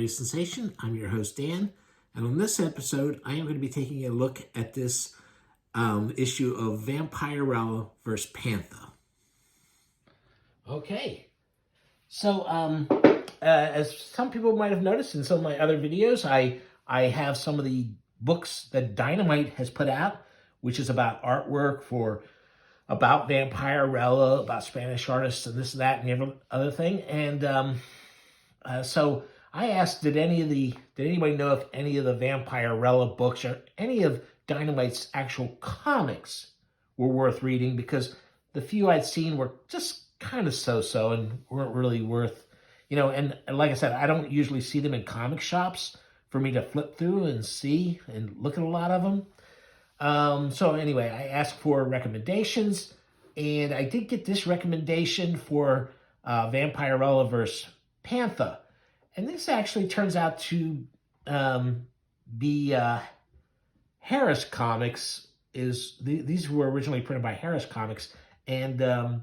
Sensation. I'm your host, Dan. And on this episode, I am going to be taking a look at this issue of Vampirella vs. Pantha. Okay. So, as some people might have noticed in some of my other videos, I have some of the books that Dynamite has put out, which is about artwork about Vampirella, about Spanish artists, and this, that, and every other thing. And so I asked, did anybody know if any of the Vampirella books or any of Dynamite's actual comics were worth reading? Because the few I'd seen were just kind of so-so and weren't really worth, and like I said, I don't usually see them in comic shops for me to flip through and see and look at a lot of them. So anyway, I asked for recommendations, and I did get this recommendation for Vampirella vs. Pantha. And this actually turns out to be Harris Comics. These were originally printed by Harris Comics, and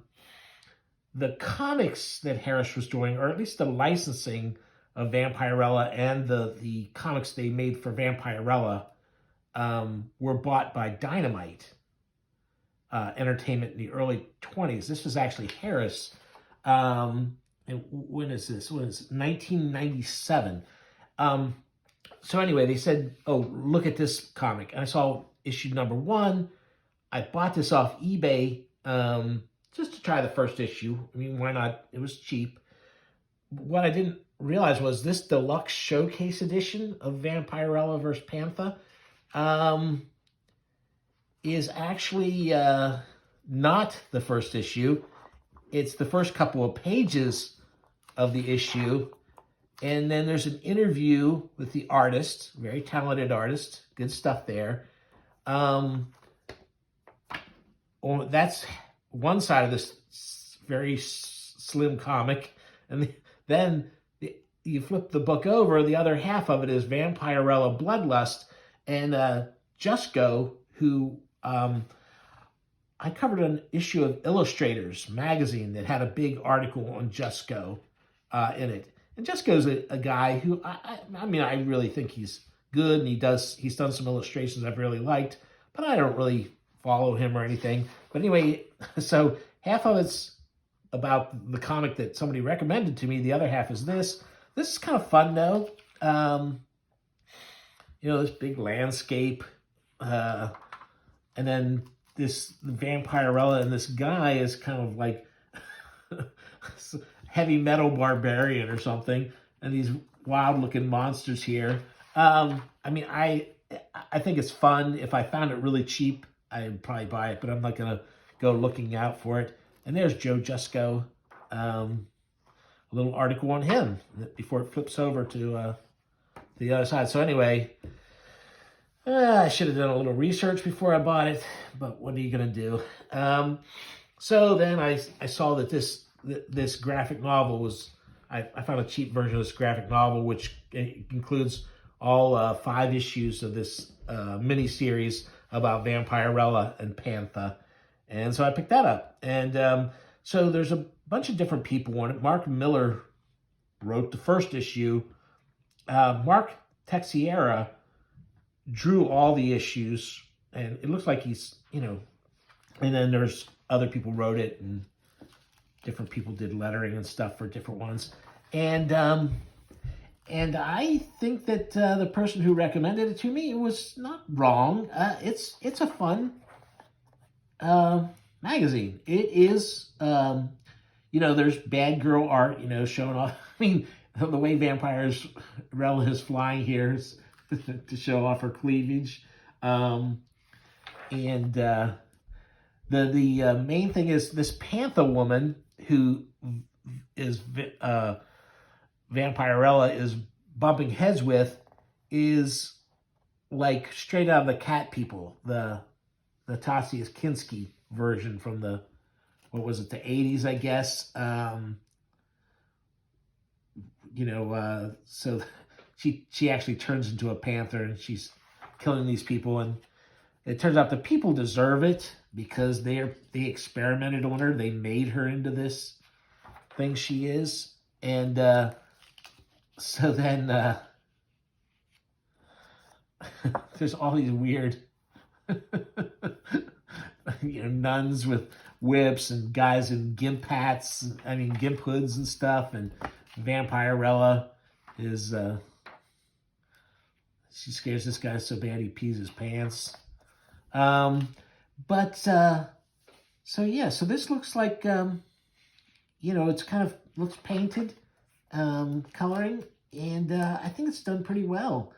the comics that Harris was doing, or at least the licensing of Vampirella and the comics they made for Vampirella, were bought by Dynamite Entertainment in the early 1920s. This was actually Harris. And when is this? 1997. So anyway, they said, oh, look at this comic. And I saw issue number 1. I bought this off eBay just to try the first issue. I mean, why not? It was cheap. What I didn't realize was this deluxe showcase edition of Vampirella vs. Pantha is actually not the first issue. It's the first couple of pages of the issue, and then there's an interview with the artist, very talented artist, good stuff there. That's one side of this very slim comic, and then you flip the book over, the other half of it is Vampirella Bloodlust, and Jusko, who I covered an issue of Illustrators magazine that had a big article on Jusko in it. And Jusko's a guy who, I really think he's good, and he's done some illustrations I've really liked, but I don't really follow him or anything. But anyway, so half of it's about the comic that somebody recommended to me. The other half is this. This is kind of fun, though. This big landscape, and then this Vampirella and this guy is kind of like heavy metal barbarian or something, and these wild looking monsters here. I think it's fun. If I found it really cheap, I'd probably buy it, but I'm not gonna go looking out for it. And there's Joe Jusko, a little article on him before it flips over to the other side. So anyway, I should have done a little research before I bought it, but what are you going to do? So then I saw that this graphic novel was, I found a cheap version of this graphic novel, which includes all 5 issues of this mini-series about Vampirella and Pantha. And so I picked that up. And so there's a bunch of different people on it. Mark Miller wrote the first issue. Mark Texiera drew all the issues, and it looks like he's, and then there's other people wrote it, and different people did lettering and stuff for different ones. And I think that the person who recommended it to me was not wrong. It's a fun magazine. It is, there's bad girl art, showing off. I mean, the way Vampirella is flying here is to show off her cleavage. The main thing is this Pantha woman who is Vampirella is bumping heads with is like straight out of the Cat People, the Tatsias Kinski version from the 80s, I guess. So she actually turns into a panther, and she's killing these people, and it turns out the people deserve it because they experimented on her. They made her into this thing she is. And So then there's all these weird nuns with whips and guys in gimp hats, gimp hoods and stuff, and Vampirella is she scares this guy so bad he pees his pants. So yeah, so this looks like it's kind of looks painted coloring, and I think it's done pretty well.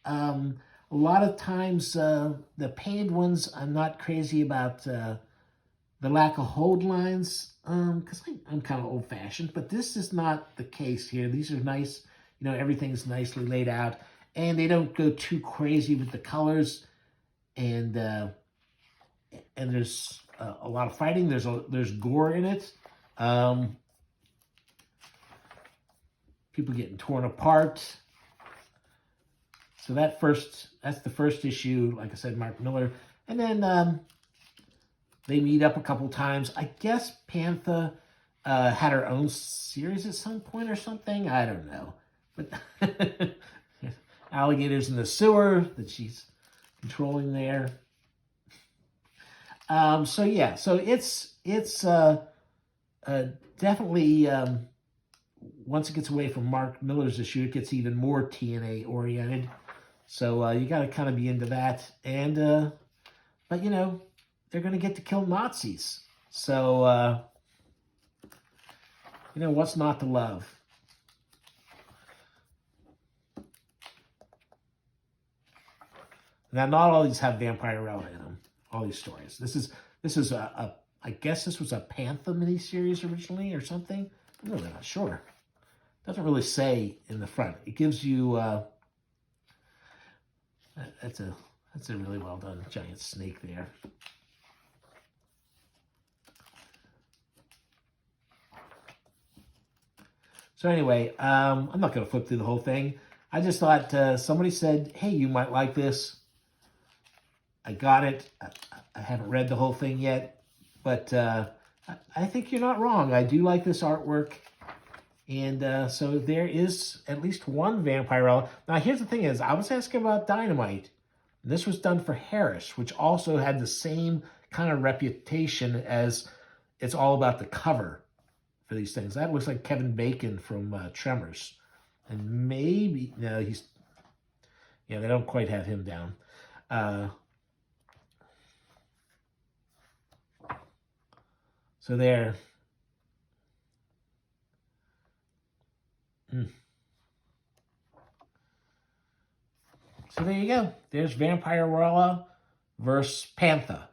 A lot of times the painted ones I'm not crazy about the lack of hold lines, because I'm kind of old-fashioned, but this is not the case here. These are nice, everything's nicely laid out, and they don't go too crazy with the colors, and there's a lot of fighting. There's gore in it. People getting torn apart. So that's the first issue. Like I said, Mark Miller, and then they meet up a couple times. I guess Pantha had her own series at some point or something. I don't know, but alligators in the sewer that she's controlling there. So yeah, so it's definitely once it gets away from Mark Miller's issue, it gets even more TNA oriented. So you got to kind of be into that, and but they're going to get to kill Nazis. So what's not to love? Now, not all these have Vampirella in them. All these stories. This is a I guess this was a Pantha miniseries originally or something. I'm really not sure. Doesn't really say in the front. It gives you that's a really well done giant snake there. So anyway, I'm not going to flip through the whole thing. I just thought somebody said, "Hey, you might like this." I got it. I haven't read the whole thing yet, but I think you're not wrong. I do like this artwork. And so there is at least one Vampirella. Now, here's the thing is, I was asking about Dynamite. This was done for Harris, which also had the same kind of reputation as it's all about the cover for these things. That looks like Kevin Bacon from Tremors. And maybe, no, they don't quite have him down. So there. So there you go. There's Vampirella versus Pantha.